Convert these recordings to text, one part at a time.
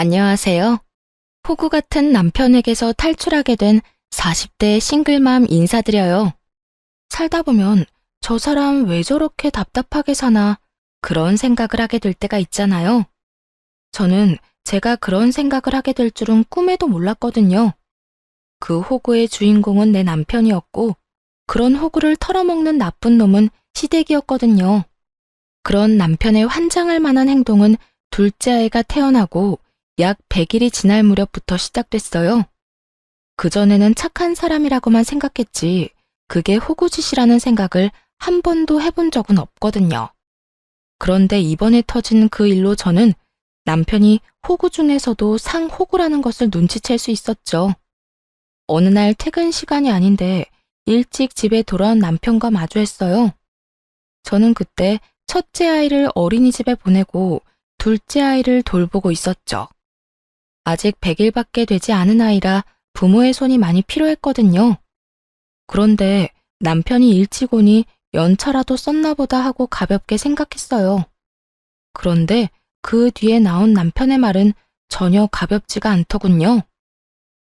안녕하세요. 호구 같은 남편에게서 탈출하게 된 40대 싱글맘 인사드려요. 살다 보면 저 사람 왜 저렇게 답답하게 사나 그런 생각을 하게 될 때가 있잖아요. 저는 제가 그런 생각을 하게 될 줄은 꿈에도 몰랐거든요. 그 호구의 주인공은 내 남편이었고 그런 호구를 털어먹는 나쁜 놈은 시댁이었거든요. 그런 남편의 환장할 만한 행동은 둘째 아이가 태어나고 약 100일이 지날 무렵부터 시작됐어요. 그전에는 착한 사람이라고만 생각했지 그게 호구짓이라는 생각을 한 번도 해본 적은 없거든요. 그런데 이번에 터진 그 일로 저는 남편이 호구 중에서도 상호구라는 것을 눈치챌 수 있었죠. 어느 날 퇴근 시간이 아닌데 일찍 집에 돌아온 남편과 마주했어요. 저는 그때 첫째 아이를 어린이집에 보내고 둘째 아이를 돌보고 있었죠. 아직 100일밖에 되지 않은 아이라 부모의 손이 많이 필요했거든요. 그런데 남편이 일찍 오니 연차라도 썼나 보다 하고 가볍게 생각했어요. 그런데 그 뒤에 나온 남편의 말은 전혀 가볍지가 않더군요.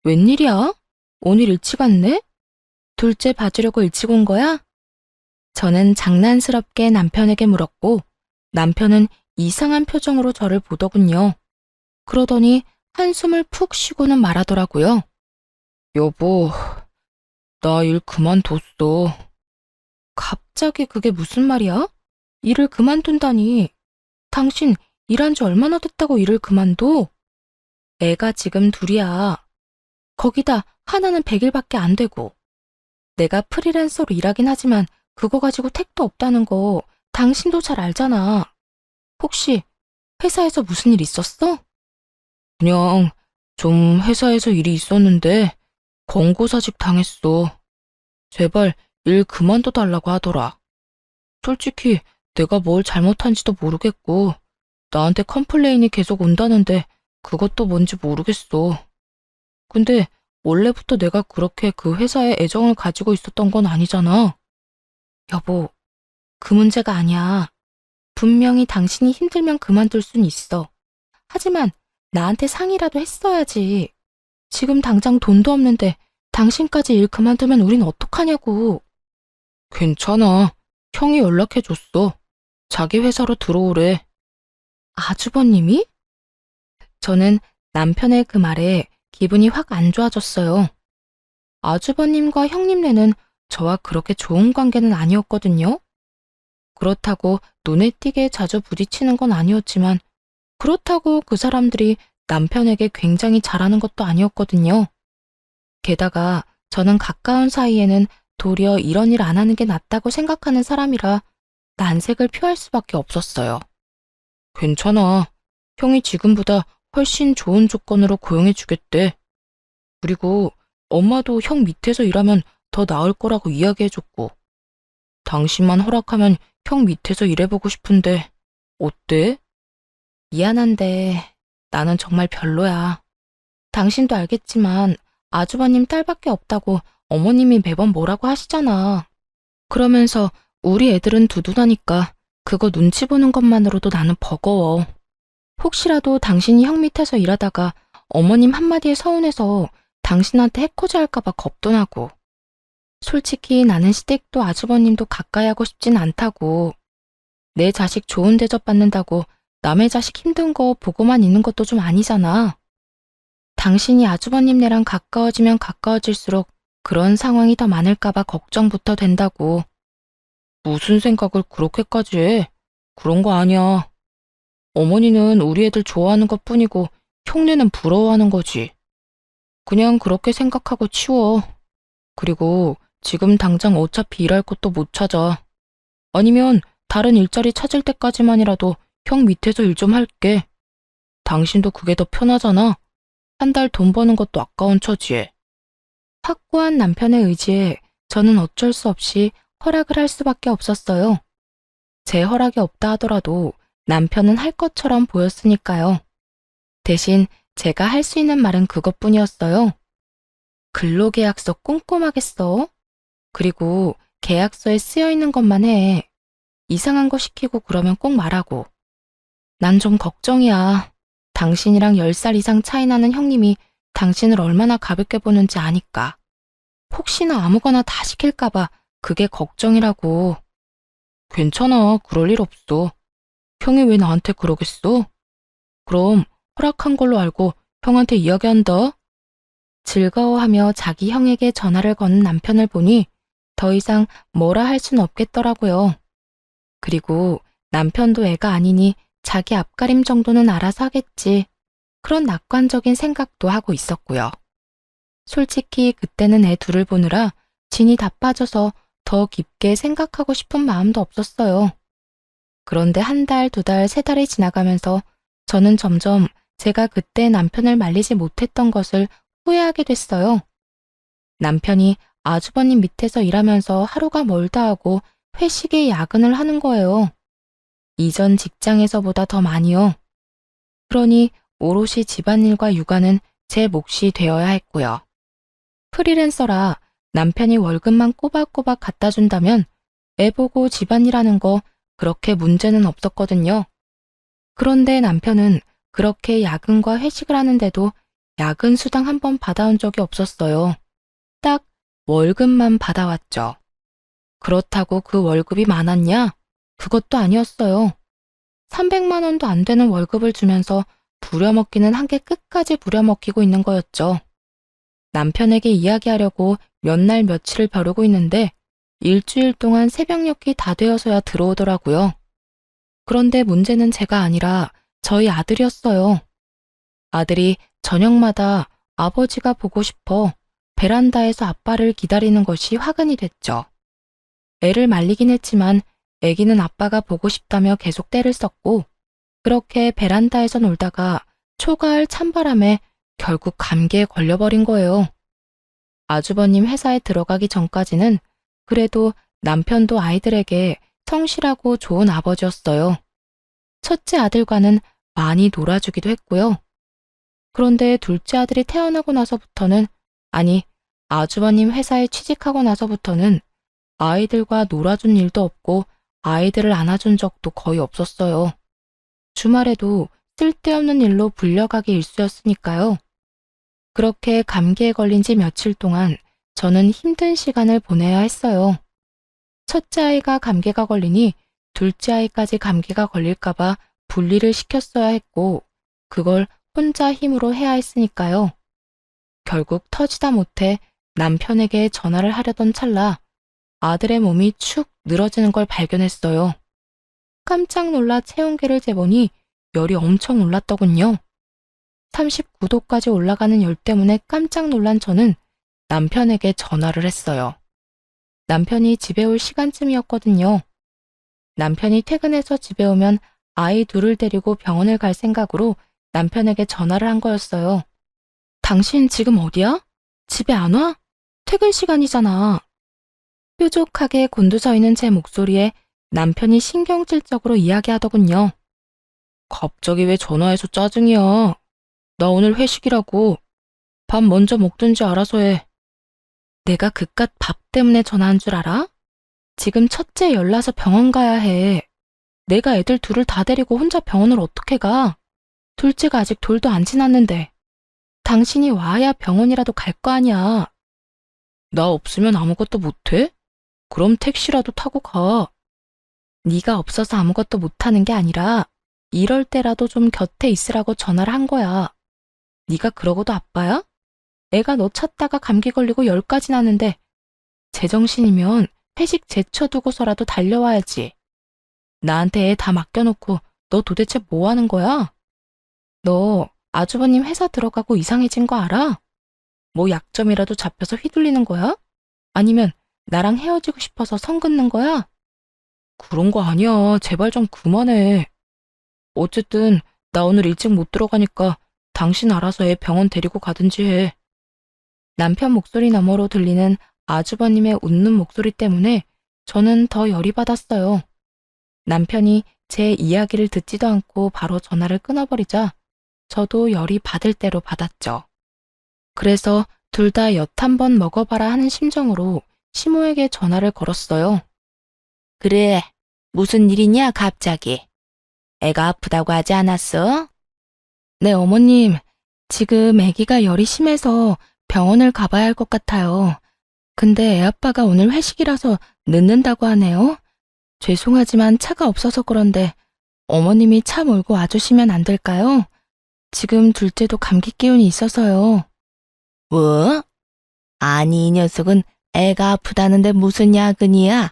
웬일이야? 오늘 일찍 왔네? 둘째 봐주려고 일찍 온 거야? 저는 장난스럽게 남편에게 물었고 남편은 이상한 표정으로 저를 보더군요. 그러더니 한숨을 푹 쉬고는 말하더라고요. 여보, 나 일 그만뒀어. 갑자기 그게 무슨 말이야? 일을 그만둔다니. 당신 일한 지 얼마나 됐다고 일을 그만둬? 애가 지금 둘이야. 거기다 하나는 100일밖에 안 되고. 내가 프리랜서로 일하긴 하지만 그거 가지고 택도 없다는 거 당신도 잘 알잖아. 혹시 회사에서 무슨 일 있었어? 그냥 좀 회사에서 일이 있었는데 권고사직 당했어. 제발 일 그만둬 달라고 하더라. 솔직히 내가 뭘 잘못한지도 모르겠고 나한테 컴플레인이 계속 온다는데 그것도 뭔지 모르겠어. 근데 원래부터 내가 그렇게 그 회사에 애정을 가지고 있었던 건 아니잖아. 여보, 그 문제가 아니야. 분명히 당신이 힘들면 그만둘 순 있어. 하지만 나한테 상의라도 했어야지. 지금 당장 돈도 없는데 당신까지 일 그만두면 우린 어떡하냐고. 괜찮아. 형이 연락해줬어. 자기 회사로 들어오래. 아주버님이? 저는 남편의 그 말에 기분이 확 안 좋아졌어요. 아주버님과 형님네는 저와 그렇게 좋은 관계는 아니었거든요. 그렇다고 눈에 띄게 자주 부딪히는 건 아니었지만 그렇다고 그 사람들이 남편에게 굉장히 잘하는 것도 아니었거든요. 게다가 저는 가까운 사이에는 도리어 이런 일 안 하는 게 낫다고 생각하는 사람이라 난색을 표할 수밖에 없었어요. 괜찮아. 형이 지금보다 훨씬 좋은 조건으로 고용해 주겠대. 그리고 엄마도 형 밑에서 일하면 더 나을 거라고 이야기해줬고. 당신만 허락하면 형 밑에서 일해보고 싶은데 어때? 미안한데 나는 정말 별로야. 당신도 알겠지만 아주버님 딸밖에 없다고 어머님이 매번 뭐라고 하시잖아. 그러면서 우리 애들은 두둔하니까 그거 눈치 보는 것만으로도 나는 버거워. 혹시라도 당신이 형 밑에서 일하다가 어머님 한마디에 서운해서 당신한테 해코지 할까봐 겁도 나고. 솔직히 나는 시댁도 아주버님도 가까이 하고 싶진 않다고. 내 자식 좋은 대접 받는다고 남의 자식 힘든 거 보고만 있는 것도 좀 아니잖아. 당신이 아주버님네랑 가까워지면 가까워질수록 그런 상황이 더 많을까봐 걱정부터 된다고. 무슨 생각을 그렇게까지 해? 그런 거 아니야. 어머니는 우리 애들 좋아하는 것뿐이고 형네는 부러워하는 거지. 그냥 그렇게 생각하고 치워. 그리고 지금 당장 어차피 일할 것도 못 찾아. 아니면 다른 일자리 찾을 때까지만이라도 형 밑에서 일 좀 할게. 당신도 그게 더 편하잖아. 한 달 돈 버는 것도 아까운 처지에. 확고한 남편의 의지에 저는 어쩔 수 없이 허락을 할 수밖에 없었어요. 제 허락이 없다 하더라도 남편은 할 것처럼 보였으니까요. 대신 제가 할 수 있는 말은 그것뿐이었어요. 근로계약서 꼼꼼하게 써. 그리고 계약서에 쓰여 있는 것만 해. 이상한 거 시키고 그러면 꼭 말하고. 난 좀 걱정이야. 당신이랑 10살 이상 차이 나는 형님이 당신을 얼마나 가볍게 보는지 아니까. 혹시나 아무거나 다 시킬까봐 그게 걱정이라고. 괜찮아, 그럴 일 없어. 형이 왜 나한테 그러겠어? 그럼 허락한 걸로 알고 형한테 이야기한다. 즐거워하며 자기 형에게 전화를 거는 남편을 보니 더 이상 뭐라 할 순 없겠더라고요. 그리고 남편도 애가 아니니 자기 앞가림 정도는 알아서 하겠지. 그런 낙관적인 생각도 하고 있었고요. 솔직히 그때는 애 둘을 보느라 진이 다 빠져서 더 깊게 생각하고 싶은 마음도 없었어요. 그런데 한 달, 두 달, 세 달이 지나가면서 저는 점점 제가 그때 남편을 말리지 못했던 것을 후회하게 됐어요. 남편이 아주버님 밑에서 일하면서 하루가 멀다 하고 회식에 야근을 하는 거예요. 이전 직장에서보다 더 많이요. 그러니 오롯이 집안일과 육아는 제 몫이 되어야 했고요. 프리랜서라 남편이 월급만 꼬박꼬박 갖다 준다면 애 보고 집안일하는 거 그렇게 문제는 없었거든요. 그런데 남편은 그렇게 야근과 회식을 하는데도 야근 수당 한 번 받아온 적이 없었어요. 딱 월급만 받아왔죠. 그렇다고 그 월급이 많았냐? 그것도 아니었어요. 300만 원도 안 되는 월급을 주면서 부려먹기는 한게 끝까지 부려먹히고 있는 거였죠. 남편에게 이야기하려고 몇 날 며칠을 벼르고 있는데 일주일 동안 새벽녘이 다 되어서야 들어오더라고요. 그런데 문제는 제가 아니라 저희 아들이었어요. 아들이 저녁마다 아버지가 보고 싶어 베란다에서 아빠를 기다리는 것이 화근이 됐죠. 애를 말리긴 했지만 애기는 아빠가 보고 싶다며 계속 떼를 썼고 그렇게 베란다에서 놀다가 초가을 찬바람에 결국 감기에 걸려버린 거예요. 아주버님 회사에 들어가기 전까지는 그래도 남편도 아이들에게 성실하고 좋은 아버지였어요. 첫째 아들과는 많이 놀아주기도 했고요. 그런데 둘째 아들이 태어나고 나서부터는, 아니, 아주버님 회사에 취직하고 나서부터는 아이들과 놀아준 일도 없고 아이들을 안아준 적도 거의 없었어요. 주말에도 쓸데없는 일로 불려가기 일쑤였으니까요. 그렇게 감기에 걸린 지 며칠 동안 저는 힘든 시간을 보내야 했어요. 첫째 아이가 감기가 걸리니 둘째 아이까지 감기가 걸릴까봐 분리를 시켰어야 했고 그걸 혼자 힘으로 해야 했으니까요. 결국 터지다 못해 남편에게 전화를 하려던 찰나 아들의 몸이 축 늘어지는 걸 발견했어요. 깜짝 놀라 체온계를 재보니 열이 엄청 올랐더군요. 39도까지 올라가는 열 때문에 깜짝 놀란 저는 남편에게 전화를 했어요. 남편이 집에 올 시간쯤이었거든요. 남편이 퇴근해서 집에 오면 아이 둘을 데리고 병원을 갈 생각으로 남편에게 전화를 한 거였어요. 당신 지금 어디야? 집에 안 와? 퇴근 시간이잖아. 뾰족하게 곤두서 있는 제 목소리에 남편이 신경질적으로 이야기하더군요. 갑자기 왜 전화해서 짜증이야? 나 오늘 회식이라고. 밥 먼저 먹든지 알아서 해. 내가 그깟 밥 때문에 전화한 줄 알아? 지금 첫째 열나서 병원 가야 해. 내가 애들 둘을 다 데리고 혼자 병원을 어떻게 가? 둘째가 아직 돌도 안 지났는데. 당신이 와야 병원이라도 갈 거 아니야. 나 없으면 아무것도 못해? 그럼 택시라도 타고 가. 네가 없어서 아무것도 못하는 게 아니라 이럴 때라도 좀 곁에 있으라고 전화를 한 거야. 네가 그러고도 아빠야? 애가 너 찾다가 감기 걸리고 열까지 나는데 제정신이면 회식 제쳐두고서라도 달려와야지. 나한테 애 다 맡겨놓고 너 도대체 뭐 하는 거야? 너 아주버님 회사 들어가고 이상해진 거 알아? 뭐 약점이라도 잡혀서 휘둘리는 거야? 아니면 나랑 헤어지고 싶어서 선 긋는 거야? 그런 거 아니야. 제발 좀 그만해. 어쨌든 나 오늘 일찍 못 들어가니까 당신 알아서 애 병원 데리고 가든지 해. 남편 목소리 너머로 들리는 아주버님의 웃는 목소리 때문에 저는 더 열이 받았어요. 남편이 제 이야기를 듣지도 않고 바로 전화를 끊어버리자 저도 열이 받을 대로 받았죠. 그래서 둘 다 엿 한 번 먹어봐라 하는 심정으로 시모에게 전화를 걸었어요. 그래, 무슨 일이냐 갑자기. 애가 아프다고 하지 않았어? 네, 어머님. 지금 아기가 열이 심해서 병원을 가봐야 할 것 같아요. 근데 애 아빠가 오늘 회식이라서 늦는다고 하네요. 죄송하지만 차가 없어서 그런데 어머님이 차 몰고 와주시면 안 될까요? 지금 둘째도 감기 기운이 있어서요. 뭐? 아니, 이 녀석은 애가 아프다는데 무슨 야근이야?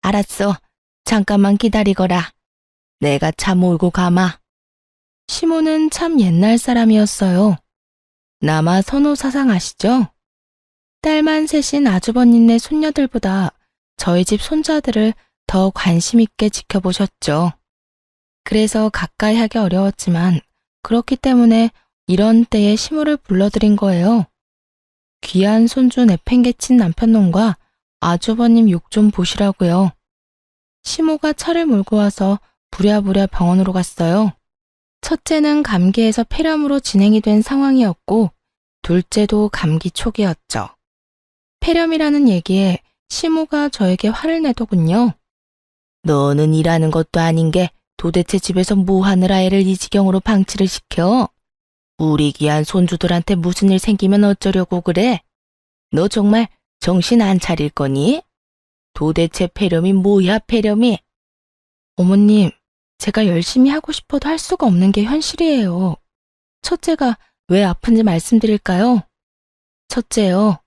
알았어. 잠깐만 기다리거라. 내가 차 몰고 가마. 시모는 참 옛날 사람이었어요. 남아 선호 사상 아시죠? 딸만 셋인 아주버님네 손녀들보다 저희 집 손자들을 더 관심 있게 지켜보셨죠. 그래서 가까이 하기 어려웠지만 그렇기 때문에 이런 때에 시모를 불러들인 거예요. 귀한 손주 내팽개친 남편놈과 아주버님 욕 좀 보시라고요. 시모가 차를 몰고 와서 부랴부랴 병원으로 갔어요. 첫째는 감기에서 폐렴으로 진행이 된 상황이었고 둘째도 감기 초기였죠. 폐렴이라는 얘기에 시모가 저에게 화를 내더군요. 너는 일하는 것도 아닌 게 도대체 집에서 뭐 하느라 애를 이 지경으로 방치를 시켜? 우리 귀한 손주들한테 무슨 일 생기면 어쩌려고 그래? 너 정말 정신 안 차릴 거니? 도대체 폐렴이 뭐야, 폐렴이? 어머님, 제가 열심히 하고 싶어도 할 수가 없는 게 현실이에요. 첫째가 왜 아픈지 말씀드릴까요? 첫째요.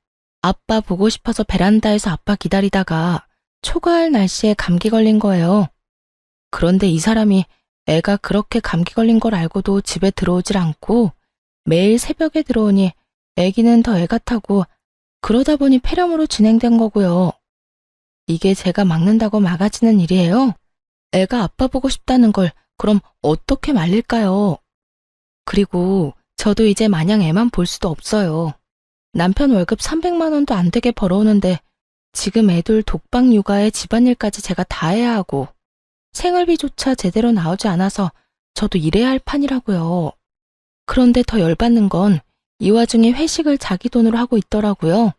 아빠 보고 싶어서 베란다에서 아빠 기다리다가 초가을 날씨에 감기 걸린 거예요. 그런데 이 사람이 애가 그렇게 감기 걸린 걸 알고도 집에 들어오질 않고 매일 새벽에 들어오니 애기는 더 애 같아고 그러다 보니 폐렴으로 진행된 거고요. 이게 제가 막는다고 막아지는 일이에요? 애가 아빠 보고 싶다는 걸 그럼 어떻게 말릴까요? 그리고 저도 이제 마냥 애만 볼 수도 없어요. 남편 월급 300만 원도 안 되게 벌어오는데 지금 애들 독방 육아에 집안일까지 제가 다 해야 하고 생활비조차 제대로 나오지 않아서 저도 일해야 할 판이라고요. 그런데 더 열받는 건 이 와중에 회식을 자기 돈으로 하고 있더라고요.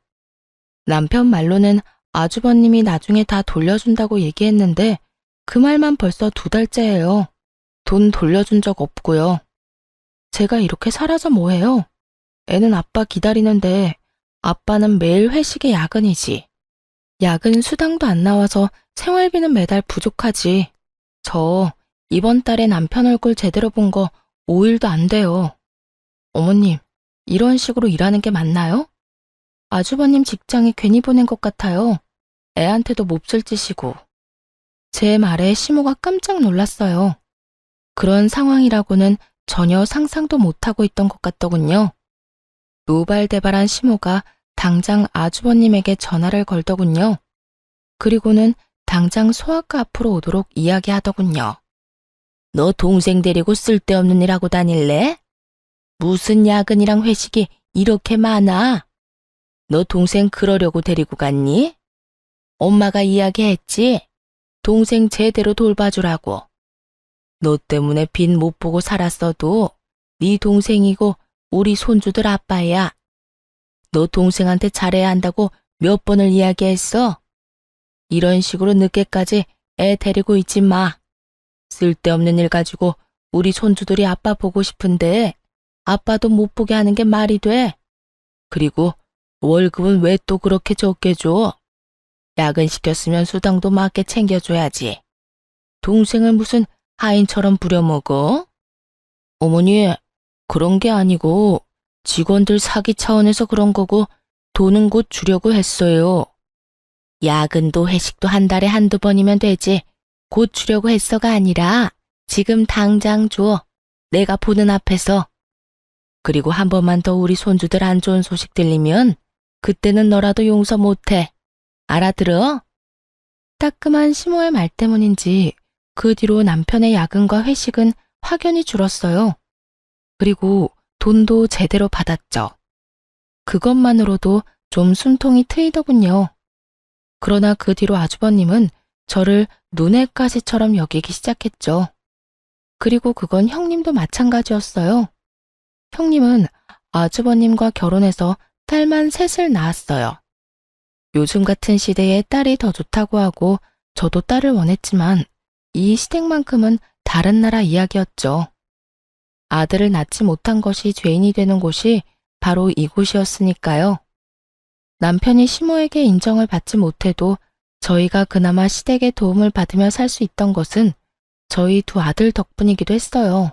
남편 말로는 아주버님이 나중에 다 돌려준다고 얘기했는데 그 말만 벌써 2달째예요. 돈 돌려준 적 없고요. 제가 이렇게 살아서 뭐해요? 애는 아빠 기다리는데 아빠는 매일 회식에 야근이지. 야근 수당도 안 나와서 생활비는 매달 부족하지. 저 이번 달에 남편 얼굴 제대로 본 거 5일도 안 돼요. 어머님, 이런 식으로 일하는 게 맞나요? 아주버님 직장에 괜히 보낸 것 같아요. 애한테도 몹쓸 짓이고. 제 말에 시모가 깜짝 놀랐어요. 그런 상황이라고는 전혀 상상도 못하고 있던 것 같더군요. 노발대발한 시모가 당장 아주버님에게 전화를 걸더군요. 그리고는 당장 소아과 앞으로 오도록 이야기하더군요. 너 동생 데리고 쓸데없는 일 하고 다닐래? 무슨 야근이랑 회식이 이렇게 많아? 너 동생 그러려고 데리고 갔니? 엄마가 이야기했지? 동생 제대로 돌봐주라고. 너 때문에 빚 못 보고 살았어도 네 동생이고 우리 손주들 아빠야. 너 동생한테 잘해야 한다고 몇 번을 이야기했어? 이런 식으로 늦게까지 애 데리고 있지 마. 쓸데없는 일 가지고 우리 손주들이 아빠 보고 싶은데 아빠도 못 보게 하는 게 말이 돼. 그리고 월급은 왜 또 그렇게 적게 줘? 야근 시켰으면 수당도 맞게 챙겨줘야지. 동생을 무슨 하인처럼 부려먹어? 어머니, 그런 게 아니고 직원들 사기 차원에서 그런 거고 돈은 곧 주려고 했어요. 야근도 회식도 한 달에 한두 번이면 되지. 곧 주려고 했어가 아니라 지금 당장 줘. 내가 보는 앞에서. 그리고 한 번만 더 우리 손주들 안 좋은 소식 들리면 그때는 너라도 용서 못해. 알아들어? 따끔한 시모의 말 때문인지 그 뒤로 남편의 야근과 회식은 확연히 줄었어요. 그리고 돈도 제대로 받았죠. 그것만으로도 좀 숨통이 트이더군요. 그러나 그 뒤로 아주버님은 저를 눈의 가시처럼 여기기 시작했죠. 그리고 그건 형님도 마찬가지였어요. 형님은 아주버님과 결혼해서 딸만 셋을 낳았어요. 요즘 같은 시대에 딸이 더 좋다고 하고 저도 딸을 원했지만 이 시댁만큼은 다른 나라 이야기였죠. 아들을 낳지 못한 것이 죄인이 되는 곳이 바로 이곳이었으니까요. 남편이 시모에게 인정을 받지 못해도 저희가 그나마 시댁의 도움을 받으며 살 수 있던 것은 저희 두 아들 덕분이기도 했어요.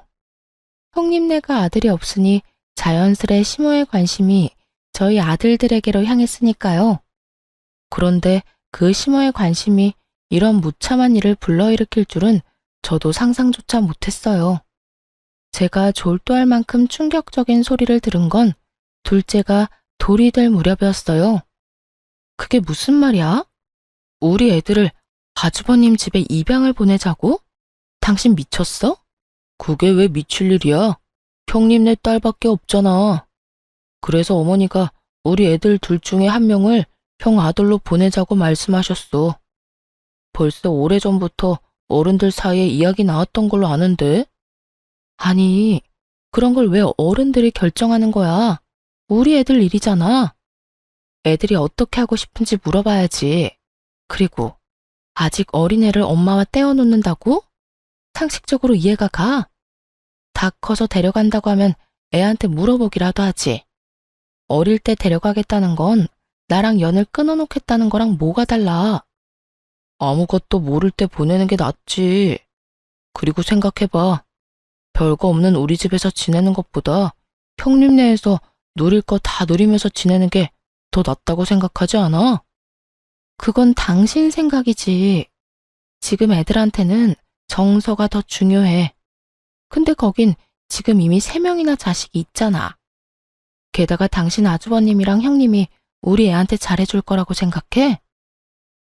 형님네가 아들이 없으니 자연스레 시모의 관심이 저희 아들들에게로 향했으니까요. 그런데 그 시모의 관심이 이런 무참한 일을 불러일으킬 줄은 저도 상상조차 못했어요. 제가 졸도할 만큼 충격적인 소리를 들은 건 둘째가 돌이 될 무렵이었어요. 그게 무슨 말이야? 우리 애들을 아주버님 집에 입양을 보내자고? 당신 미쳤어? 그게 왜 미칠 일이야? 형님네 딸밖에 없잖아. 그래서 어머니가 우리 애들 둘 중에 한 명을 형 아들로 보내자고 말씀하셨어. 벌써 오래전부터 어른들 사이에 이야기 나왔던 걸로 아는데? 아니, 그런 걸 왜 어른들이 결정하는 거야? 우리 애들 일이잖아. 애들이 어떻게 하고 싶은지 물어봐야지. 그리고 아직 어린애를 엄마와 떼어놓는다고? 상식적으로 이해가 가? 다 커서 데려간다고 하면 애한테 물어보기라도 하지. 어릴 때 데려가겠다는 건 나랑 연을 끊어놓겠다는 거랑 뭐가 달라? 아무것도 모를 때 보내는 게 낫지. 그리고 생각해봐. 별거 없는 우리 집에서 지내는 것보다 형님네에서 누릴 거 다 누리면서 지내는 게 더 낫다고 생각하지 않아? 그건 당신 생각이지. 지금 애들한테는 정서가 더 중요해. 근데 거긴 지금 이미 3명이나 자식이 있잖아. 게다가 당신 아주버님이랑 형님이 우리 애한테 잘해줄 거라고 생각해?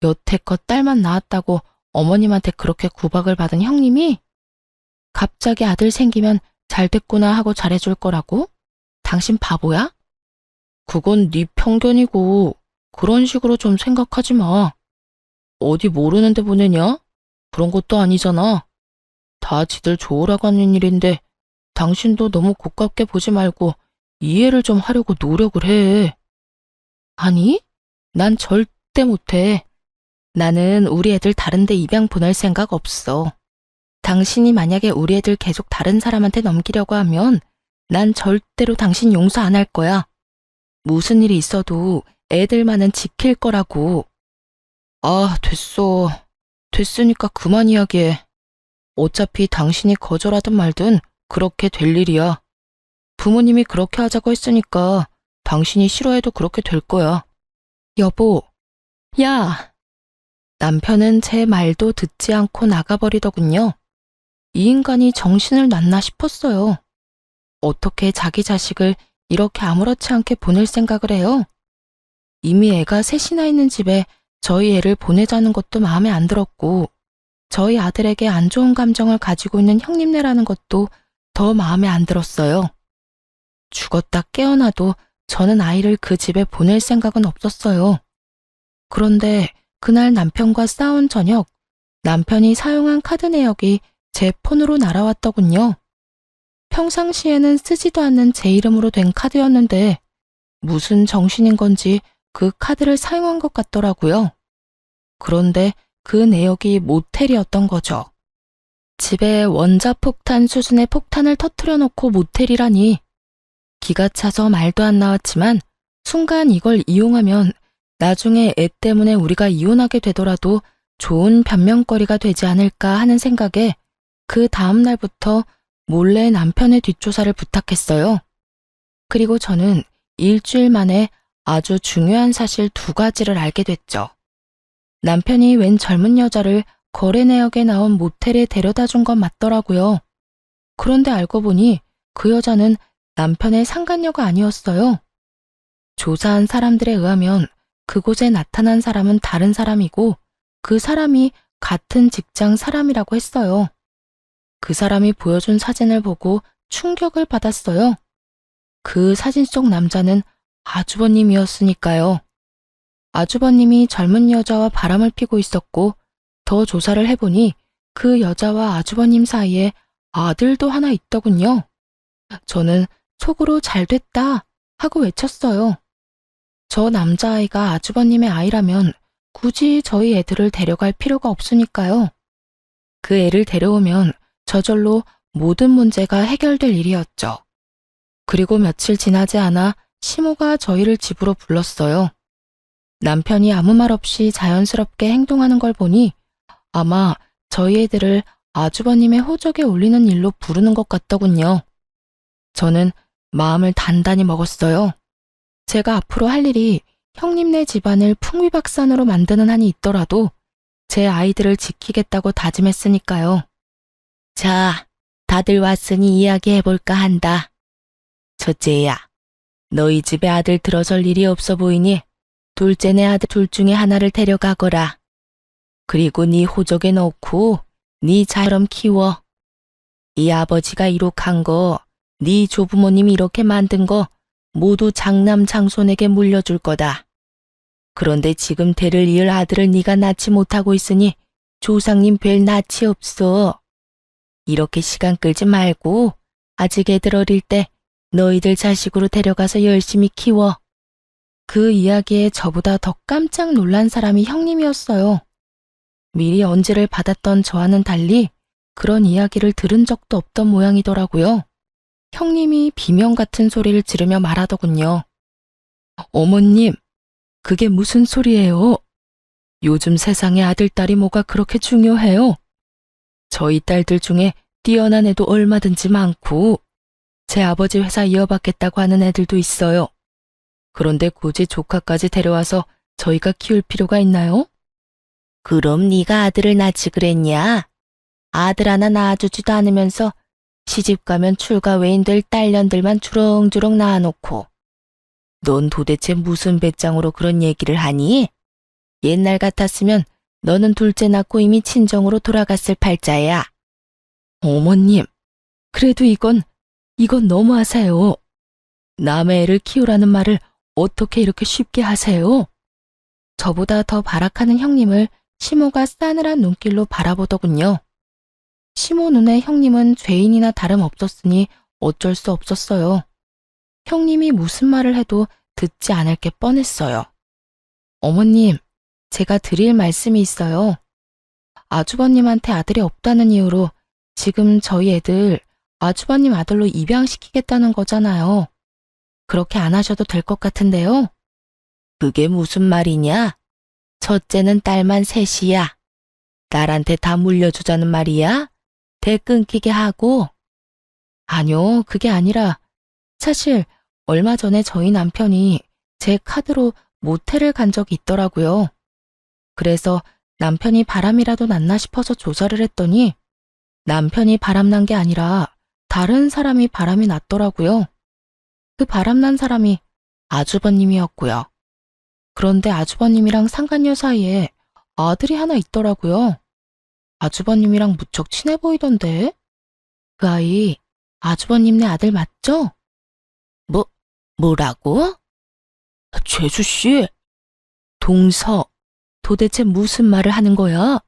여태껏 딸만 낳았다고 어머님한테 그렇게 구박을 받은 형님이? 갑자기 아들 생기면 잘 됐구나 하고 잘해줄 거라고? 당신 바보야? 그건 네 편견이고 그런 식으로 좀 생각하지 마. 어디 모르는데 보내냐? 그런 것도 아니잖아. 다 지들 좋으라고 하는 일인데 당신도 너무 고깝게 보지 말고 이해를 좀 하려고 노력을 해. 아니, 난 절대 못해. 나는 우리 애들 다른 데 입양 보낼 생각 없어. 당신이 만약에 우리 애들 계속 다른 사람한테 넘기려고 하면 난 절대로 당신 용서 안 할 거야. 무슨 일이 있어도 애들만은 지킬 거라고. 아, 됐어. 됐으니까 그만 이야기해. 어차피 당신이 거절하든 말든 그렇게 될 일이야. 부모님이 그렇게 하자고 했으니까 당신이 싫어해도 그렇게 될 거야. 여보, 야! 남편은 제 말도 듣지 않고 나가버리더군요. 이 인간이 정신을 놨나 싶었어요. 어떻게 자기 자식을 이렇게 아무렇지 않게 보낼 생각을 해요? 이미 애가 셋이나 있는 집에 저희 애를 보내자는 것도 마음에 안 들었고, 저희 아들에게 안 좋은 감정을 가지고 있는 형님네라는 것도 더 마음에 안 들었어요. 죽었다 깨어나도 저는 아이를 그 집에 보낼 생각은 없었어요. 그런데 그날 남편과 싸운 저녁, 남편이 사용한 카드 내역이 제 폰으로 날아왔더군요. 평상시에는 쓰지도 않는 제 이름으로 된 카드였는데 무슨 정신인 건지 그 카드를 사용한 것 같더라고요. 그런데 그 내역이 모텔이었던 거죠. 집에 원자폭탄 수준의 폭탄을 터뜨려 놓고 모텔이라니. 기가 차서 말도 안 나왔지만 순간 이걸 이용하면 나중에 애 때문에 우리가 이혼하게 되더라도 좋은 변명거리가 되지 않을까 하는 생각에 그 다음 날부터 몰래 남편의 뒷조사를 부탁했어요. 그리고 저는 일주일 만에 아주 중요한 사실 2가지를 알게 됐죠. 남편이 웬 젊은 여자를 거래 내역에 나온 모텔에 데려다 준 건 맞더라고요. 그런데 알고 보니 그 여자는 남편의 상간녀가 아니었어요. 조사한 사람들에 의하면 그곳에 나타난 사람은 다른 사람이고 그 사람이 같은 직장 사람이라고 했어요. 그 사람이 보여준 사진을 보고 충격을 받았어요. 그 사진 속 남자는 아주버님이었으니까요. 아주버님이 젊은 여자와 바람을 피고 있었고 더 조사를 해보니 그 여자와 아주버님 사이에 아들도 하나 있더군요. 저는 속으로 잘 됐다 하고 외쳤어요. 저 남자아이가 아주버님의 아이라면 굳이 저희 애들을 데려갈 필요가 없으니까요. 그 애를 데려오면 저절로 모든 문제가 해결될 일이었죠. 그리고 며칠 지나지 않아 시모가 저희를 집으로 불렀어요. 남편이 아무 말 없이 자연스럽게 행동하는 걸 보니 아마 저희 애들을 아주버님의 호적에 올리는 일로 부르는 것 같더군요. 저는 마음을 단단히 먹었어요. 제가 앞으로 할 일이 형님네 집안을 풍비박산으로 만드는 한이 있더라도 제 아이들을 지키겠다고 다짐했으니까요. 자, 다들 왔으니 이야기해볼까 한다. 첫째야, 너희 집에 아들 들어설 일이 없어 보이니 둘째네 아들 둘 중에 하나를 데려가거라. 그리고 네 호적에 넣고 네 자처럼 키워. 이 아버지가 이룩한 거, 네 조부모님이 이렇게 만든 거 모두 장남 장손에게 물려줄 거다. 그런데 지금 대를 이을 아들을 네가 낳지 못하고 있으니 조상님 뵐 낯이 없어. 이렇게 시간 끌지 말고 아직 애들 어릴 때 너희들 자식으로 데려가서 열심히 키워. 그 이야기에 저보다 더 깜짝 놀란 사람이 형님이었어요. 미리 언지를 받았던 저와는 달리 그런 이야기를 들은 적도 없던 모양이더라고요. 형님이 비명 같은 소리를 지르며 말하더군요. 어머님, 그게 무슨 소리예요? 요즘 세상에 아들, 딸이 뭐가 그렇게 중요해요? 저희 딸들 중에 뛰어난 애도 얼마든지 많고 제 아버지 회사 이어받겠다고 하는 애들도 있어요. 그런데 굳이 조카까지 데려와서 저희가 키울 필요가 있나요? 그럼 네가 아들을 낳지 그랬냐? 아들 하나 낳아주지도 않으면서 시집 가면 출가 외인 될 딸년들만 주렁주렁 낳아놓고 넌 도대체 무슨 배짱으로 그런 얘기를 하니? 옛날 같았으면 너는 둘째 낳고 이미 친정으로 돌아갔을 팔자야. 어머님, 그래도 이건 너무하세요. 남의 애를 키우라는 말을 어떻게 이렇게 쉽게 하세요? 저보다 더 발악하는 형님을 시모가 싸늘한 눈길로 바라보더군요. 시모 눈에 형님은 죄인이나 다름없었으니 어쩔 수 없었어요. 형님이 무슨 말을 해도 듣지 않을 게 뻔했어요. 어머님, 제가 드릴 말씀이 있어요. 아주버님한테 아들이 없다는 이유로 지금 저희 애들 아주버님 아들로 입양시키겠다는 거잖아요. 그렇게 안 하셔도 될 것 같은데요. 그게 무슨 말이냐? 첫째는 딸만 셋이야. 딸한테 다 물려주자는 말이야? 대 끊기게 하고. 아니요, 그게 아니라 사실 얼마 전에 저희 남편이 제 카드로 모텔을 간 적이 있더라고요. 그래서 남편이 바람이라도 났나 싶어서 조사를 했더니 남편이 바람난 게 아니라 다른 사람이 바람이 났더라고요. 그 바람난 사람이 아주버님이었고요. 그런데 아주버님이랑 상간녀 사이에 아들이 하나 있더라고요. 아주버님이랑 무척 친해 보이던데. 그 아이 아주버님네 아들 맞죠? 뭐라고? 죄수씨, 동서, 도대체 무슨 말을 하는 거야?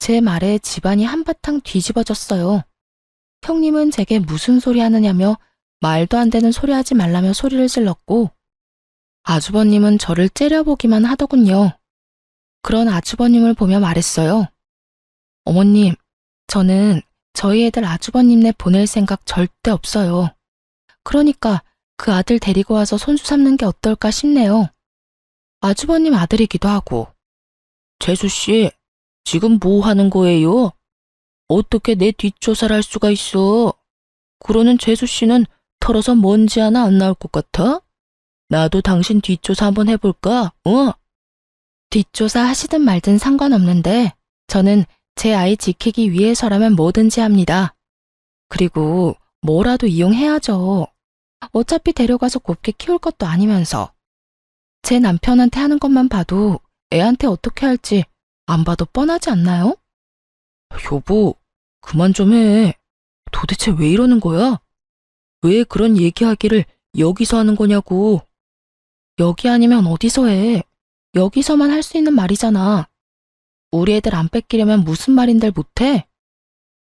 제 말에 집안이 한바탕 뒤집어졌어요. 형님은 제게 무슨 소리 하느냐며 말도 안 되는 소리 하지 말라며 소리를 질렀고 아주버님은 저를 째려보기만 하더군요. 그런 아주버님을 보며 말했어요. 어머님, 저는 저희 애들 아주버님네 보낼 생각 절대 없어요. 그러니까 그 아들 데리고 와서 손수 삼는 게 어떨까 싶네요. 아주버님 아들이기도 하고. 재수씨, 지금 뭐 하는 거예요? 어떻게 내 뒷조사를 할 수가 있어? 그러는 재수씨는 털어서 먼지 하나 안 나올 것 같아? 나도 당신 뒷조사 한번 해볼까? 뒷조사 하시든 말든 상관없는데 저는 제 아이 지키기 위해서라면 뭐든지 합니다. 그리고 뭐라도 이용해야죠. 어차피 데려가서 곱게 키울 것도 아니면서. 제 남편한테 하는 것만 봐도 애한테 어떻게 할지 안 봐도 뻔하지 않나요? 여보, 그만 좀 해. 도대체 왜 이러는 거야? 왜 그런 얘기하기를 여기서 하는 거냐고. 여기 아니면 어디서 해. 여기서만 할 수 있는 말이잖아. 우리 애들 안 뺏기려면 무슨 말인들 못해?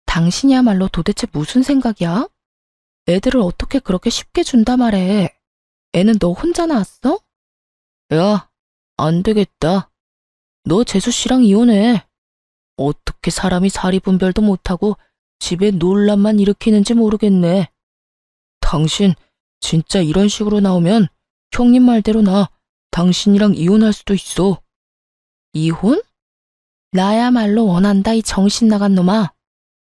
당신이야말로 도대체 무슨 생각이야? 애들을 어떻게 그렇게 쉽게 준다 말해. 애는 너 혼자 낳았어? 야, 안 되겠다. 너 재수씨랑 이혼해. 어떻게 사람이 사리분별도 못하고 집에 논란만 일으키는지 모르겠네. 당신 진짜 이런 식으로 나오면 형님 말대로 나 당신이랑 이혼할 수도 있어. 이혼? 나야말로 원한다, 이 정신 나간 놈아.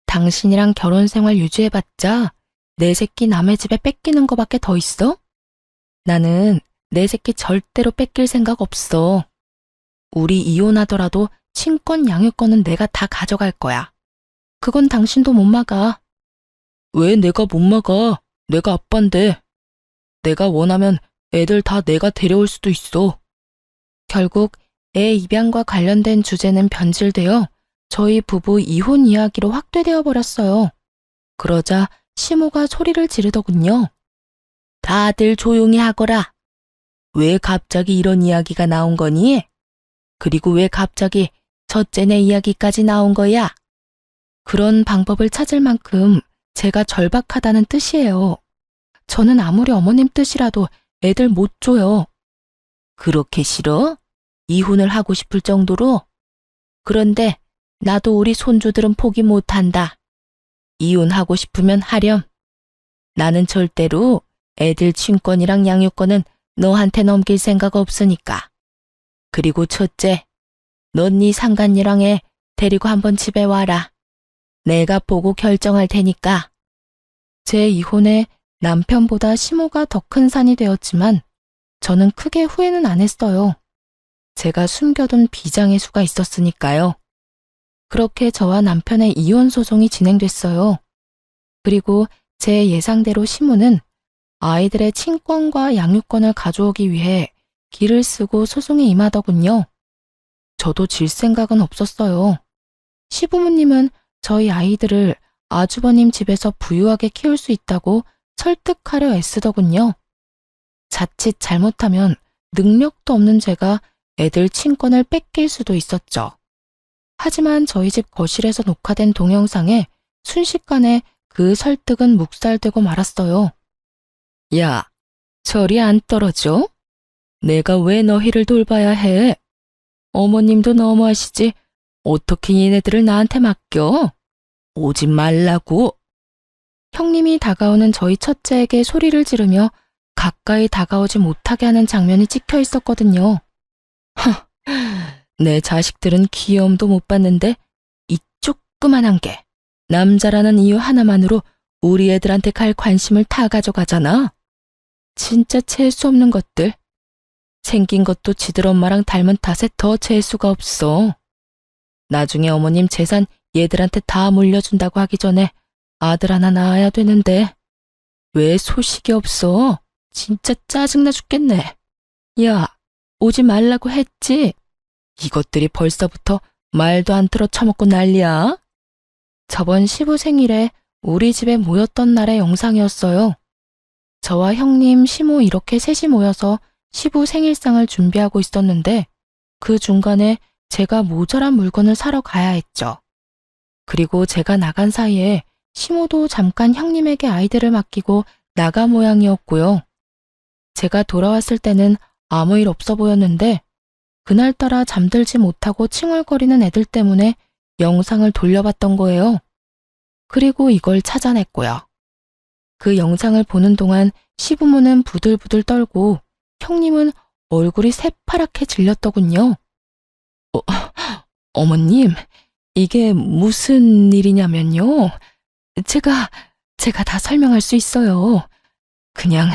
당신이랑 결혼 생활 유지해봤자 내 새끼 남의 집에 뺏기는 거밖에 더 있어? 나는 내 새끼 절대로 뺏길 생각 없어. 우리 이혼하더라도 친권 양육권은 내가 다 가져갈 거야. 그건 당신도 못 막아. 왜 내가 못 막아? 내가 아빠인데. 내가 원하면 애들 다 내가 데려올 수도 있어. 결국 애 입양과 관련된 주제는 변질되어 저희 부부 이혼 이야기로 확대되어 버렸어요. 그러자 시모가 소리를 지르더군요. 다들 조용히 하거라. 왜 갑자기 이런 이야기가 나온 거니? 그리고 왜 갑자기 첫째네 이야기까지 나온 거야? 그런 방법을 찾을 만큼 제가 절박하다는 뜻이에요. 저는 아무리 어머님 뜻이라도 애들 못 줘요. 그렇게 싫어? 이혼을 하고 싶을 정도로? 그런데 나도 우리 손주들은 포기 못한다. 이혼하고 싶으면 하렴. 나는 절대로 애들 친권이랑 양육권은 너한테 넘길 생각 없으니까. 그리고 첫째, 넌 네 상간녀랑 애 데리고 한번 집에 와라. 내가 보고 결정할 테니까. 제 이혼에 남편보다 시모가 더 큰 산이 되었지만 저는 크게 후회는 안 했어요. 제가 숨겨둔 비장의 수가 있었으니까요. 그렇게 저와 남편의 이혼 소송이 진행됐어요. 그리고 제 예상대로 시모는 아이들의 친권과 양육권을 가져오기 위해 기를 쓰고 소송에 임하더군요. 저도 질 생각은 없었어요. 시부모님은 저희 아이들을 아주버님 집에서 부유하게 키울 수 있다고 설득하려 애쓰더군요. 자칫 잘못하면 능력도 없는 제가 애들 친권을 뺏길 수도 있었죠. 하지만 저희 집 거실에서 녹화된 동영상에 순식간에 그 설득은 묵살되고 말았어요. 야, 저리 안 떨어져? 내가 왜 너희를 돌봐야 해? 어머님도 너무하시지. 어떻게 얘네들을 나한테 맡겨? 오지 말라고. 형님이 다가오는 저희 첫째에게 소리를 지르며 가까이 다가오지 못하게 하는 장면이 찍혀 있었거든요. 내 자식들은 귀여움도 못 받는데 이 조그만한 게 남자라는 이유 하나만으로 우리 애들한테 갈 관심을 다 가져가잖아. 진짜 재수 없는 것들. 생긴 것도 지들 엄마랑 닮은 탓에 더 재수가 없어. 나중에 어머님 재산 얘들한테 다 물려준다고 하기 전에 아들 하나 낳아야 되는데 왜 소식이 없어? 진짜 짜증나 죽겠네. 야, 오지 말라고 했지? 이것들이 벌써부터 말도 안 들어 처먹고 난리야. 저번 시부 생일에 우리 집에 모였던 날의 영상이었어요. 저와 형님, 시모 이렇게 셋이 모여서 시부 생일상을 준비하고 있었는데 그 중간에 제가 모자란 물건을 사러 가야 했죠. 그리고 제가 나간 사이에 시모도 잠깐 형님에게 아이들을 맡기고 나가 모양이었고요. 제가 돌아왔을 때는 아무 일 없어 보였는데 그날따라 잠들지 못하고 칭얼거리는 애들 때문에 영상을 돌려봤던 거예요. 그리고 이걸 찾아냈고요. 그 영상을 보는 동안 시부모는 부들부들 떨고 형님은 얼굴이 새파랗게 질렸더군요. 어머님, 이게 무슨 일이냐면요. 제가 다 설명할 수 있어요. 그냥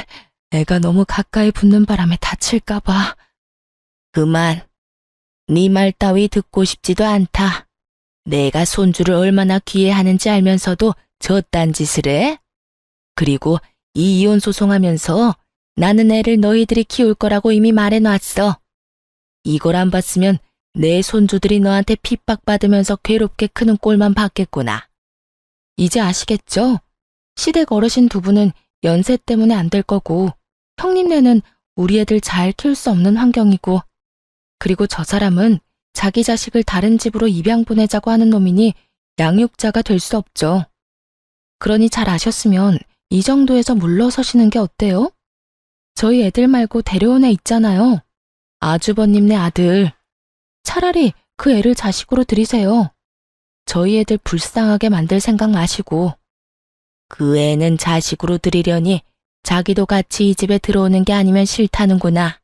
애가 너무 가까이 붙는 바람에 다칠까봐. 그만. 네 말 따위 듣고 싶지도 않다. 내가 손주를 얼마나 귀해하는지 알면서도 저딴 짓을 해? 그리고 이 이혼 소송하면서 나는 애를 너희들이 키울 거라고 이미 말해놨어. 이걸 안 봤으면 내 손주들이 너한테 핍박받으면서 괴롭게 크는 꼴만 봤겠구나. 이제 아시겠죠? 시댁 어르신 두 분은 연세 때문에 안 될 거고 형님네는 우리 애들 잘 키울 수 없는 환경이고 그리고 저 사람은 자기 자식을 다른 집으로 입양 보내자고 하는 놈이니 양육자가 될 수 없죠. 그러니 잘 아셨으면 이 정도에서 물러서시는 게 어때요? 저희 애들 말고 데려온 애 있잖아요. 아주버님네 아들. 차라리 그 애를 자식으로 들이세요. 저희 애들 불쌍하게 만들 생각 마시고. 그 애는 자식으로 들이려니 자기도 같이 이 집에 들어오는 게 아니면 싫다는구나.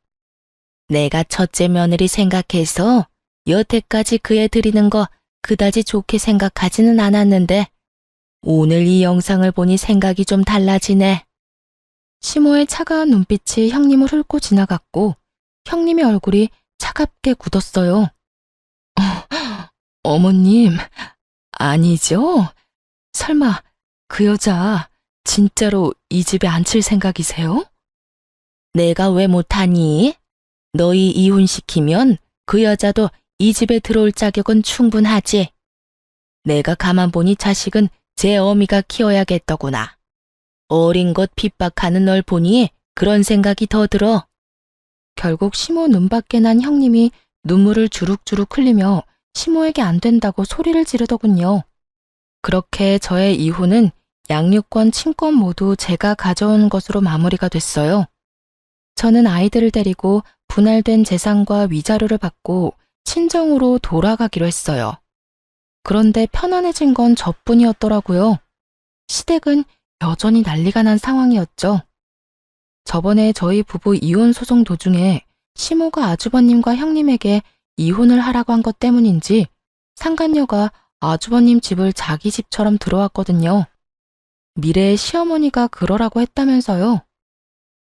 내가 첫째 며느리 생각해서 여태까지 그 애 들이는 거 그다지 좋게 생각하지는 않았는데 오늘 이 영상을 보니 생각이 좀 달라지네. 시모의 차가운 눈빛이 형님을 훑고 지나갔고 형님의 얼굴이 차갑게 굳었어요. 어머님, 아니죠? 설마 그 여자 진짜로 이 집에 앉힐 생각이세요? 내가 왜 못하니? 너희 이혼시키면 그 여자도 이 집에 들어올 자격은 충분하지. 내가 가만 보니 자식은 제 어미가 키워야겠더구나. 어린 것 핍박하는 널 보니 그런 생각이 더 들어. 결국 시모 눈밖에 난 형님이 눈물을 주룩주룩 흘리며 시모에게 안 된다고 소리를 지르더군요. 그렇게 저의 이혼은 양육권, 친권 모두 제가 가져온 것으로 마무리가 됐어요. 저는 아이들을 데리고 분할된 재산과 위자료를 받고 친정으로 돌아가기로 했어요. 그런데 편안해진 건 저뿐이었더라고요. 시댁은 여전히 난리가 난 상황이었죠. 저번에 저희 부부 이혼 소송 도중에 시모가 아주버님과 형님에게 이혼을 하라고 한 것 때문인지 상간녀가 아주버님 집을 자기 집처럼 들어왔거든요. 미래의 시어머니가 그러라고 했다면서요.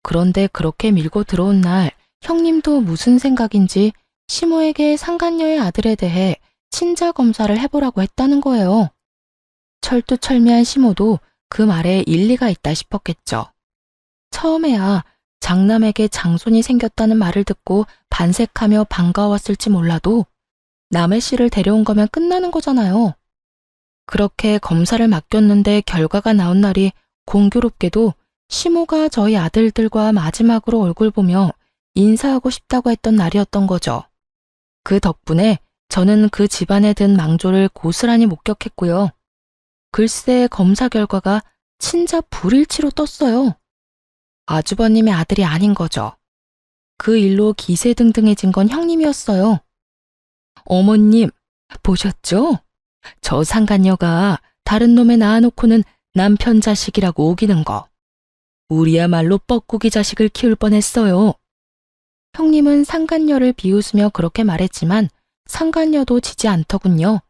그런데 그렇게 밀고 들어온 날 형님도 무슨 생각인지 시모에게 상간녀의 아들에 대해 친자 검사를 해보라고 했다는 거예요. 철두철미한 시모도 그 말에 일리가 있다 싶었겠죠. 처음에야 장남에게 장손이 생겼다는 말을 듣고 반색하며 반가웠을지 몰라도 남의 씨를 데려온 거면 끝나는 거잖아요. 그렇게 검사를 맡겼는데 결과가 나온 날이 공교롭게도 시모가 저희 아들들과 마지막으로 얼굴 보며 인사하고 싶다고 했던 날이었던 거죠. 그 덕분에 저는 그 집안에 든 망조를 고스란히 목격했고요. 글쎄 검사 결과가 친자 불일치로 떴어요. 아주버님의 아들이 아닌 거죠. 그 일로 기세등등해진 건 형님이었어요. 어머님, 보셨죠? 저 상간녀가 다른 놈에 낳아놓고는 남편 자식이라고 우기는 거. 우리야말로 뻐꾸기 자식을 키울 뻔했어요. 형님은 상간녀를 비웃으며 그렇게 말했지만 상간녀도 지지 않더군요.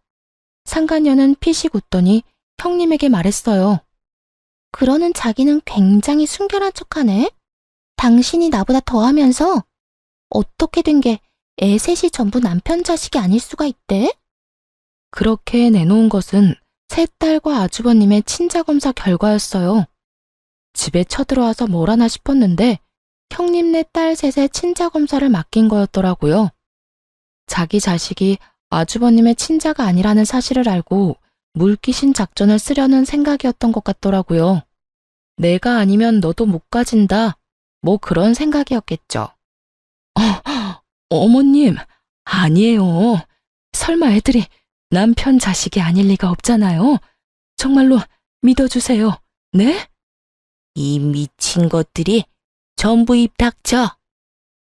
상간녀는 피식 웃더니 형님에게 말했어요. 그러는 자기는 굉장히 순결한 척하네. 당신이 나보다 더하면서 어떻게 된 게 애 셋이 전부 남편 자식이 아닐 수가 있대? 그렇게 내놓은 것은 세 딸과 아주버님의 친자검사 결과였어요. 집에 쳐들어와서 뭘 하나 싶었는데 형님네 딸 셋의 친자검사를 맡긴 거였더라고요. 자기 자식이 아주버님의 친자가 아니라는 사실을 알고 물귀신 작전을 쓰려는 생각이었던 것 같더라고요. 내가 아니면 너도 못 가진다. 뭐 그런 생각이었겠죠. 어머님, 아니에요. 설마 애들이 남편 자식이 아닐 리가 없잖아요. 정말로 믿어주세요. 네? 이 미친 것들이 전부 입 닥쳐.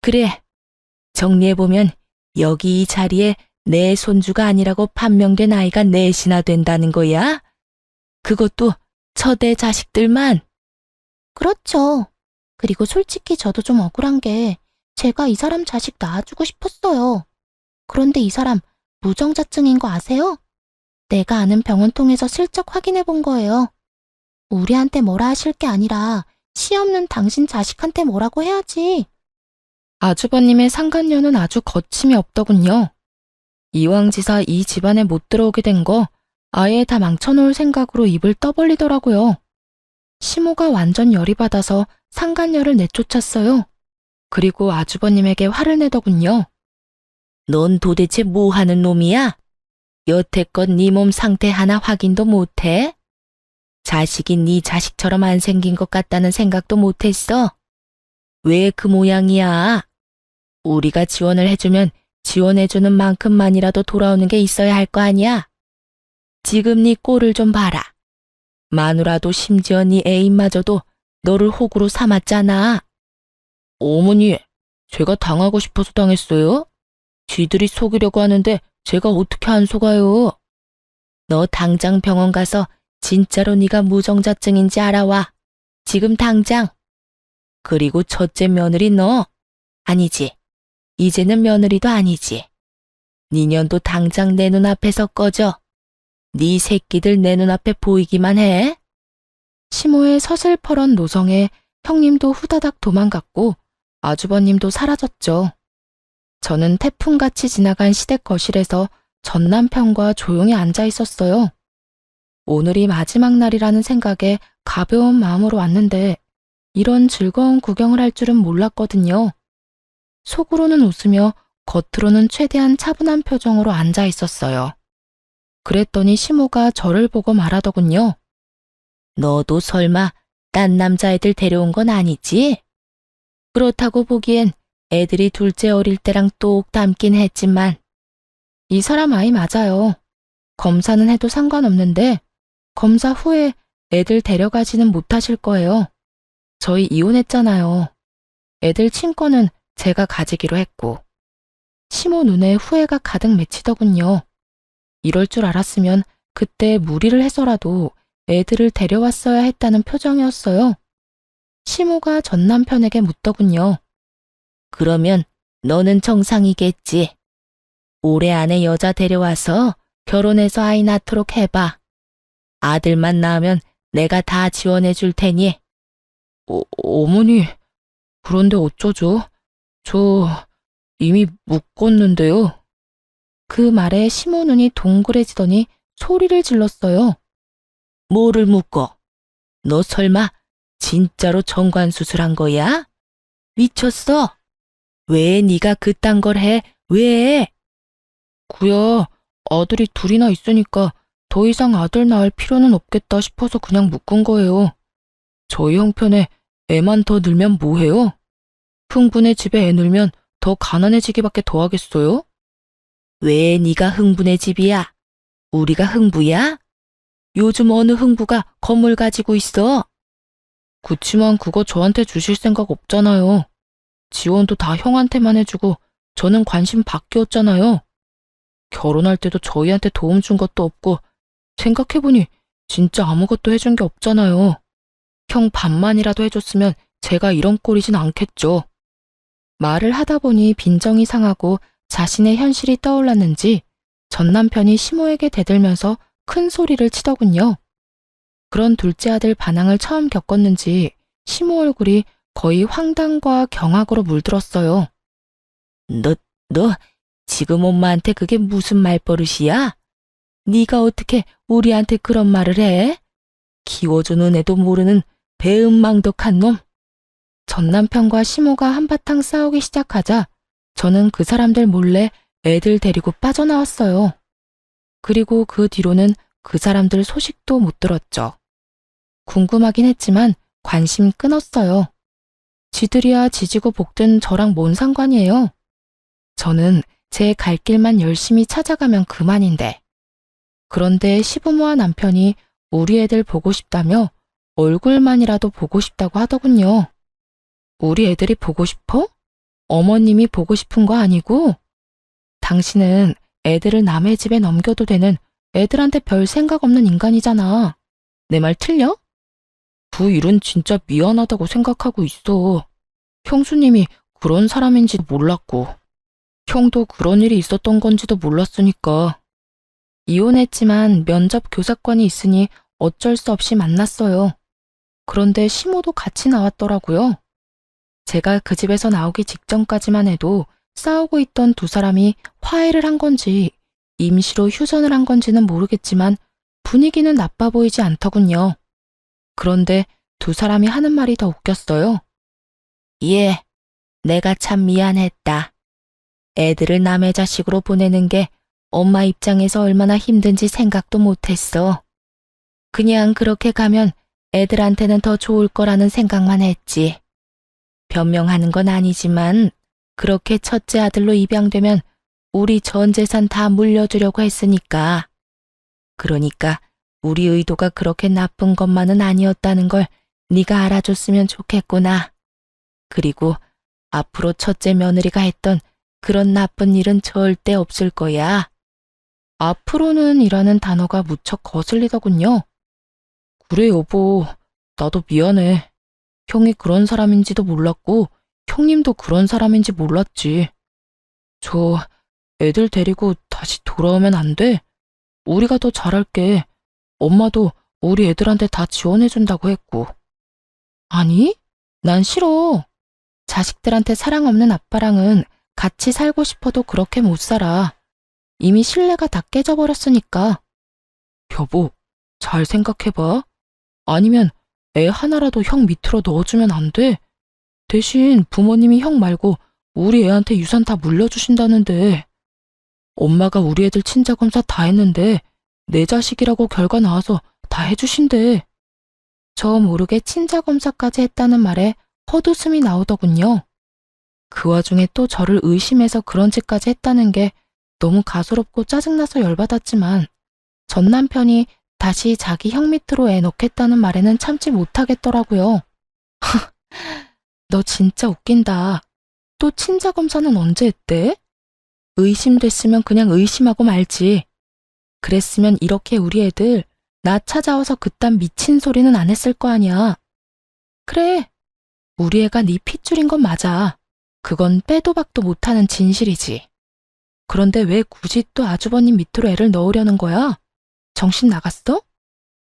그래, 정리해보면 여기 이 자리에 내 손주가 아니라고 판명된 아이가 넷이나 된다는 거야? 그것도 처대 자식들만. 그렇죠. 그리고 솔직히 저도 좀 억울한 게 제가 이 사람 자식 낳아주고 싶었어요. 그런데 이 사람 무정자증인 거 아세요? 내가 아는 병원 통해서 슬쩍 확인해 본 거예요. 우리한테 뭐라 하실 게 아니라 시 없는 당신 자식한테 뭐라고 해야지. 아주버님의 상간녀는 아주 거침이 없더군요. 이왕지사 이 집안에 못 들어오게 된 거 아예 다 망쳐놓을 생각으로 입을 떠벌리더라고요. 시모가 완전 열이 받아서 상간녀를 내쫓았어요. 그리고 아주버님에게 화를 내더군요. 넌 도대체 뭐 하는 놈이야? 여태껏 네 몸 상태 하나 확인도 못해? 자식이 네 자식처럼 안 생긴 것 같다는 생각도 못했어? 왜 그 모양이야? 우리가 지원을 해주면 지원해주는 만큼만이라도 돌아오는 게 있어야 할 거 아니야? 지금 네 꼴을 좀 봐라. 마누라도 심지어 네 애인마저도 너를 호구로 삼았잖아. 어머니, 제가 당하고 싶어서 당했어요? 쥐들이 속이려고 하는데 제가 어떻게 안 속아요? 너 당장 병원 가서 진짜로 네가 무정자증인지 알아와. 지금 당장. 그리고 첫째 며느리 너. 아니지. 이제는 며느리도 아니지. 네 년도 당장 내 눈앞에서 꺼져. 네 새끼들 내 눈앞에 보이기만 해. 시모의 서슬퍼런 노성에 형님도 후다닥 도망갔고 아주버님도 사라졌죠. 저는 태풍같이 지나간 시댁 거실에서 전 남편과 조용히 앉아 있었어요. 오늘이 마지막 날이라는 생각에 가벼운 마음으로 왔는데 이런 즐거운 구경을 할 줄은 몰랐거든요. 속으로는 웃으며 겉으로는 최대한 차분한 표정으로 앉아 있었어요. 그랬더니 시모가 저를 보고 말하더군요. 너도 설마 딴 남자애들 데려온 건 아니지? 그렇다고 보기엔 애들이 둘째 어릴 때랑 똑 닮긴 했지만. 이 사람 아이 맞아요. 검사는 해도 상관없는데 검사 후에 애들 데려가지는 못하실 거예요. 저희 이혼했잖아요. 애들 친권은 제가 가지기로 했고. 시모 눈에 후회가 가득 맺히더군요. 이럴 줄 알았으면 그때 무리를 해서라도 애들을 데려왔어야 했다는 표정이었어요. 시모가 전 남편에게 묻더군요. 그러면 너는 정상이겠지. 올해 안에 여자 데려와서 결혼해서 아이 낳도록 해봐. 아들만 낳으면 내가 다 지원해 줄 테니. 어머니, 그런데 어쩌죠? 저 이미 묶었는데요. 그 말에 시모 눈이 동그래지더니 소리를 질렀어요. 뭐를 묶어? 너 설마 진짜로 정관수술한 거야? 미쳤어? 왜 네가 그딴 걸 해? 왜? 그야 아들이 둘이나 있으니까 더 이상 아들 낳을 필요는 없겠다 싶어서 그냥 묶은 거예요. 저희 형편에 애만 더 늘면 뭐해요? 흥분의 집에 애 늘면 더 가난해지기밖에 더 하겠어요? 왜 네가 흥분의 집이야? 우리가 흥부야? 요즘 어느 흥부가 건물 가지고 있어? 그치만 그거 저한테 주실 생각 없잖아요. 지원도 다 형한테만 해주고 저는 관심 바뀌었잖아요. 결혼할 때도 저희한테 도움 준 것도 없고 생각해보니 진짜 아무것도 해준 게 없잖아요. 형 반만이라도 해줬으면 제가 이런 꼴이진 않겠죠. 말을 하다 보니 빈정이 상하고 자신의 현실이 떠올랐는지 전 남편이 시모에게 대들면서 큰 소리를 치더군요. 그런 둘째 아들 반항을 처음 겪었는지 시모 얼굴이 거의 황당과 경악으로 물들었어요. 너 지금 엄마한테 그게 무슨 말버릇이야? 네가 어떻게 우리한테 그런 말을 해? 키워주는 애도 모르는 배은망덕한 놈. 전 남편과 시모가 한바탕 싸우기 시작하자 저는 그 사람들 몰래 애들 데리고 빠져나왔어요. 그리고 그 뒤로는 그 사람들 소식도 못 들었죠. 궁금하긴 했지만 관심 끊었어요. 지들이야 지지고 볶든 저랑 뭔 상관이에요. 저는 제 갈 길만 열심히 찾아가면 그만인데. 그런데 시부모와 남편이 우리 애들 보고 싶다며 얼굴만이라도 보고 싶다고 하더군요. 우리 애들이 보고 싶어? 어머님이 보고 싶은 거 아니고? 당신은 애들을 남의 집에 넘겨도 되는 애들한테 별 생각 없는 인간이잖아. 내 말 틀려? 그 일은 진짜 미안하다고 생각하고 있어. 형수님이 그런 사람인지도 몰랐고, 형도 그런 일이 있었던 건지도 몰랐으니까. 이혼했지만 면접 교사권이 있으니 어쩔 수 없이 만났어요. 그런데 시모도 같이 나왔더라고요. 제가 그 집에서 나오기 직전까지만 해도 싸우고 있던 두 사람이 화해를 한 건지 임시로 휴전을 한 건지는 모르겠지만 분위기는 나빠 보이지 않더군요. 그런데 두 사람이 하는 말이 더 웃겼어요. 예, 내가 참 미안했다. 애들을 남의 자식으로 보내는 게 엄마 입장에서 얼마나 힘든지 생각도 못했어. 그냥 그렇게 가면 애들한테는 더 좋을 거라는 생각만 했지. 변명하는 건 아니지만 그렇게 첫째 아들로 입양되면 우리 전 재산 다 물려주려고 했으니까. 그러니까 우리 의도가 그렇게 나쁜 것만은 아니었다는 걸 네가 알아줬으면 좋겠구나. 그리고 앞으로 첫째 며느리가 했던 그런 나쁜 일은 절대 없을 거야. 앞으로는 이라는 단어가 무척 거슬리더군요. 그래, 여보. 나도 미안해. 형이 그런 사람인지도 몰랐고, 형님도 그런 사람인지 몰랐지. 저 애들 데리고 다시 돌아오면 안 돼? 우리가 더 잘할게. 엄마도 우리 애들한테 다 지원해준다고 했고. 아니, 난 싫어. 자식들한테 사랑 없는 아빠랑은 같이 살고 싶어도 그렇게 못 살아. 이미 신뢰가 다 깨져버렸으니까. 여보, 잘 생각해봐. 아니면 애 하나라도 형 밑으로 넣어주면 안 돼? 대신 부모님이 형 말고 우리 애한테 유산 다 물려주신다는데. 엄마가 우리 애들 친자검사 다 했는데 내 자식이라고 결과 나와서 다 해주신대. 저 모르게 친자검사까지 했다는 말에 헛웃음이 나오더군요. 그 와중에 또 저를 의심해서 그런 짓까지 했다는 게 너무 가소롭고 짜증나서 열받았지만 전 남편이 다시 자기 형 밑으로 애 넣겠다는 말에는 참지 못하겠더라고요. 너 진짜 웃긴다. 또 친자검사는 언제 했대? 의심됐으면 그냥 의심하고 말지. 그랬으면 이렇게 우리 애들 나 찾아와서 그딴 미친 소리는 안 했을 거 아니야. 그래, 우리 애가 네 핏줄인 건 맞아. 그건 빼도 박도 못하는 진실이지. 그런데 왜 굳이 또 아주버님 밑으로 애를 넣으려는 거야? 정신 나갔어?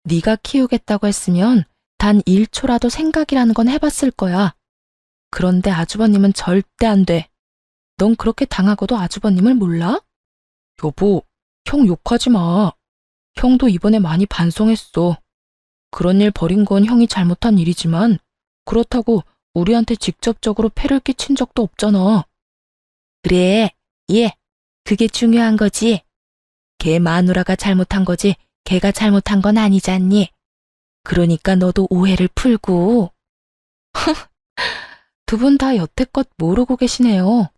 네가 키우겠다고 했으면 단 1초라도 생각이라는 건 해봤을 거야. 그런데 아주버님은 절대 안 돼. 넌 그렇게 당하고도 아주버님을 몰라? 여보, 형 욕하지 마. 형도 이번에 많이 반성했어. 그런 일 벌인 건 형이 잘못한 일이지만 그렇다고 우리한테 직접적으로 폐를 끼친 적도 없잖아. 그래, 예, 그게 중요한 거지. 걔 마누라가 잘못한 거지 걔가 잘못한 건 아니잖니. 그러니까 너도 오해를 풀고. 두 분 다 여태껏 모르고 계시네요.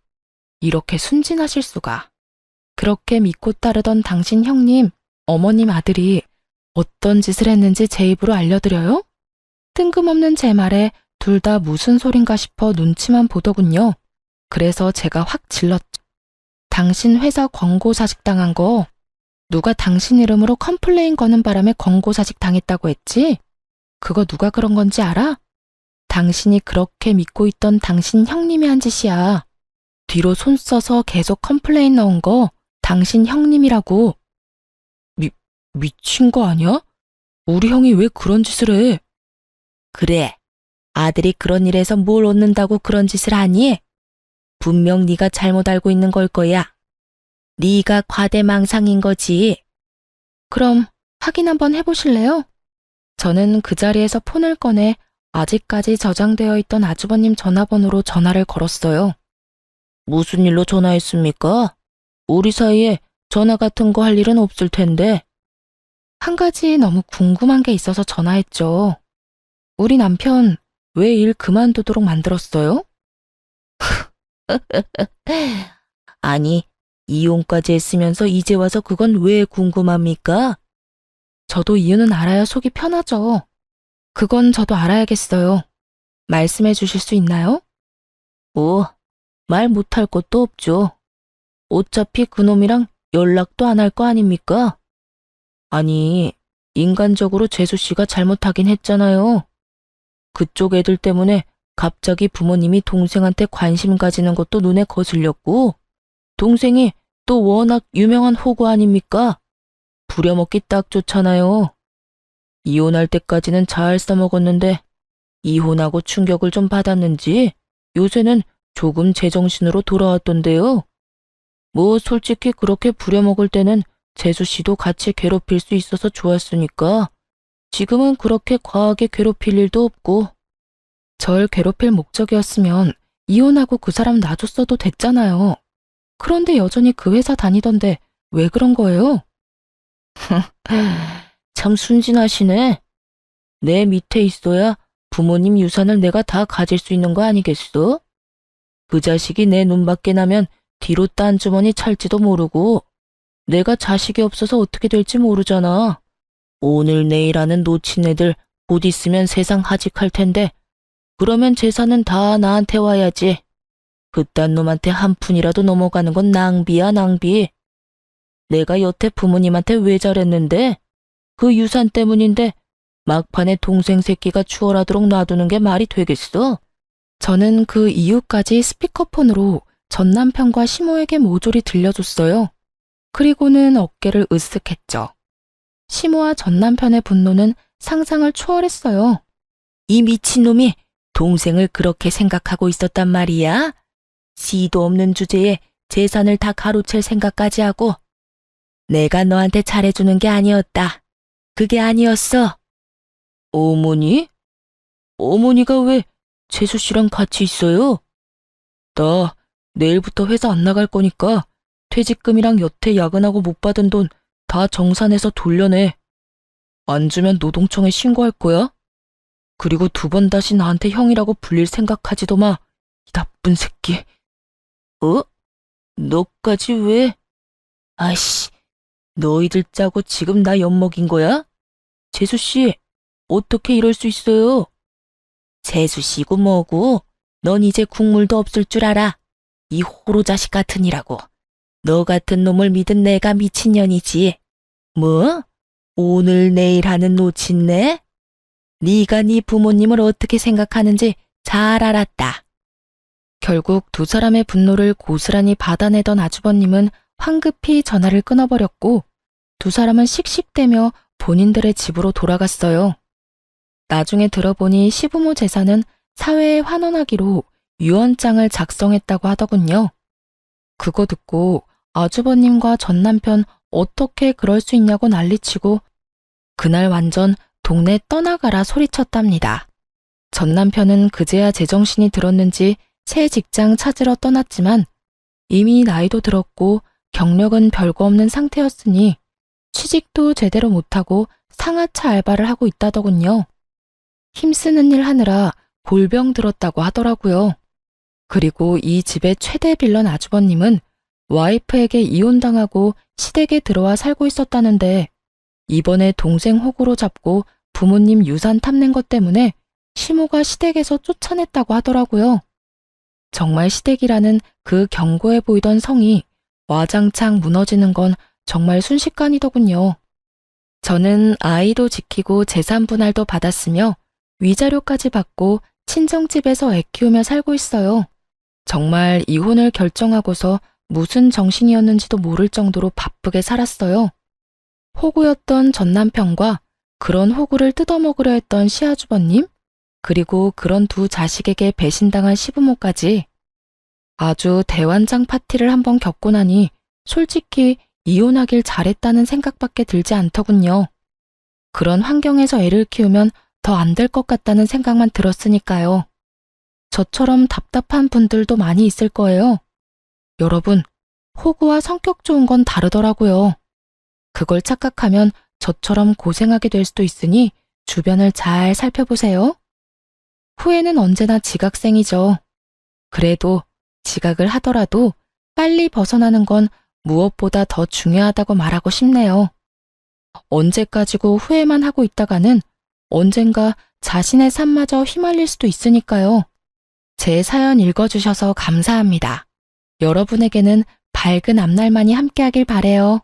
이렇게 순진하실 수가. 그렇게 믿고 따르던 당신 형님, 어머님 아들이 어떤 짓을 했는지 제 입으로 알려드려요? 뜬금없는 제 말에 둘 다 무슨 소린가 싶어 눈치만 보더군요. 그래서 제가 확 질렀죠. 당신 회사 권고사직 당한 거 누가 당신 이름으로 컴플레인 거는 바람에 권고사직 당했다고 했지? 그거 누가 그런 건지 알아? 당신이 그렇게 믿고 있던 당신 형님이 한 짓이야. 뒤로 손 써서 계속 컴플레인 넣은 거 당신 형님이라고. 미친 거 아니야? 우리 형이 왜 그런 짓을 해? 그래, 아들이 그런 일에서 뭘 얻는다고 그런 짓을 하니? 분명 네가 잘못 알고 있는 걸 거야. 네가 과대망상인 거지. 그럼 확인 한번 해보실래요? 저는 그 자리에서 폰을 꺼내 아직까지 저장되어 있던 아주버님 전화번호로 전화를 걸었어요. 무슨 일로 전화했습니까? 우리 사이에 전화 같은 거 할 일은 없을 텐데. 한 가지 너무 궁금한 게 있어서 전화했죠. 우리 남편 왜 일 그만두도록 만들었어요? 아니, 이혼까지 했으면서 이제 와서 그건 왜 궁금합니까? 저도 이유는 알아야 속이 편하죠. 그건 저도 알아야겠어요. 말씀해 주실 수 있나요? 말 못할 것도 없죠. 어차피 그놈이랑 연락도 안 할 거 아닙니까? 아니, 인간적으로 재수 씨가 잘못하긴 했잖아요. 그쪽 애들 때문에 갑자기 부모님이 동생한테 관심 가지는 것도 눈에 거슬렸고, 동생이 또 워낙 유명한 호구 아닙니까? 부려먹기 딱 좋잖아요. 이혼할 때까지는 잘 써먹었는데 이혼하고 충격을 좀 받았는지 요새는 조금 제정신으로 돌아왔던데요. 뭐 솔직히 그렇게 부려먹을 때는 재수 씨도 같이 괴롭힐 수 있어서 좋았으니까 지금은 그렇게 과하게 괴롭힐 일도 없고. 절 괴롭힐 목적이었으면 이혼하고 그 사람 놔줬어도 됐잖아요. 그런데 여전히 그 회사 다니던데 왜 그런 거예요? 참 순진하시네. 내 밑에 있어야 부모님 유산을 내가 다 가질 수 있는 거 아니겠어? 그 자식이 내 눈밖에 나면 뒤로 딴 주머니 찰지도 모르고 내가 자식이 없어서 어떻게 될지 모르잖아. 오늘 내일 하는 놓친 애들 곧 있으면 세상 하직할 텐데 그러면 재산은 다 나한테 와야지. 그딴 놈한테 한 푼이라도 넘어가는 건 낭비야, 낭비. 내가 여태 부모님한테 왜 잘했는데? 그 유산 때문인데 막판에 동생 새끼가 추월하도록 놔두는 게 말이 되겠어? 저는 그 이유까지 스피커폰으로 전 남편과 시모에게 모조리 들려줬어요. 그리고는 어깨를 으쓱했죠. 시모와 전 남편의 분노는 상상을 초월했어요. 이 미친놈이 동생을 그렇게 생각하고 있었단 말이야? 씨도 없는 주제에 재산을 다 가로챌 생각까지 하고 내가 너한테 잘해주는 게 아니었다. 그게 아니었어. 어머니? 어머니가 왜 재수 씨랑 같이 있어요? 나 내일부터 회사 안 나갈 거니까 퇴직금이랑 여태 야근하고 못 받은 돈 다 정산해서 돌려내. 안 주면 노동청에 신고할 거야? 그리고 2번 다시 나한테 형이라고 불릴 생각하지도 마. 이 나쁜 새끼. 어? 너까지 왜? 아이씨, 너희들 짜고 지금 나 엿먹인 거야? 재수씨, 어떻게 이럴 수 있어요? 재수씨고 뭐고, 넌 이제 국물도 없을 줄 알아. 이 호로 자식 같으니라고. 너 같은 놈을 믿은 내가 미친년이지. 뭐? 오늘 내일 하는 노친네? 네가 네 부모님을 어떻게 생각하는지 잘 알았다. 결국 두 사람의 분노를 고스란히 받아내던 아주버님은 황급히 전화를 끊어버렸고 두 사람은 씩씩대며 본인들의 집으로 돌아갔어요. 나중에 들어보니 시부모 재산은 사회에 환원하기로 유언장을 작성했다고 하더군요. 그거 듣고 아주버님과 전 남편 어떻게 그럴 수 있냐고 난리치고 그날 완전 동네 떠나가라 소리쳤답니다. 전 남편은 그제야 제정신이 들었는지 새 직장 찾으러 떠났지만 이미 나이도 들었고 경력은 별거 없는 상태였으니 취직도 제대로 못하고 상하차 알바를 하고 있다더군요. 힘쓰는 일 하느라 골병 들었다고 하더라고요. 그리고 이 집의 최대 빌런 아주버님은 와이프에게 이혼당하고 시댁에 들어와 살고 있었다는데 이번에 동생 호구로 잡고 부모님 유산 탐낸 것 때문에 시모가 시댁에서 쫓아냈다고 하더라고요. 정말 시댁이라는 그 견고해 보이던 성이 와장창 무너지는 건 정말 순식간이더군요. 저는 아이도 지키고 재산 분할도 받았으며 위자료까지 받고 친정집에서 애 키우며 살고 있어요. 정말 이혼을 결정하고서 무슨 정신이었는지도 모를 정도로 바쁘게 살았어요. 호구였던 전 남편과 그런 호구를 뜯어먹으려 했던 시아주버님, 그리고 그런 두 자식에게 배신당한 시부모까지 아주 대환장 파티를 한번 겪고 나니 솔직히 이혼하길 잘했다는 생각밖에 들지 않더군요. 그런 환경에서 애를 키우면 더 안 될 것 같다는 생각만 들었으니까요. 저처럼 답답한 분들도 많이 있을 거예요. 여러분, 호구와 성격 좋은 건 다르더라고요. 그걸 착각하면 저처럼 고생하게 될 수도 있으니 주변을 잘 살펴보세요. 후회는 언제나 지각생이죠. 그래도 지각을 하더라도 빨리 벗어나는 건 무엇보다 더 중요하다고 말하고 싶네요. 언제까지고 후회만 하고 있다가는 언젠가 자신의 삶마저 휘말릴 수도 있으니까요. 제 사연 읽어주셔서 감사합니다. 여러분에게는 밝은 앞날만이 함께하길 바래요.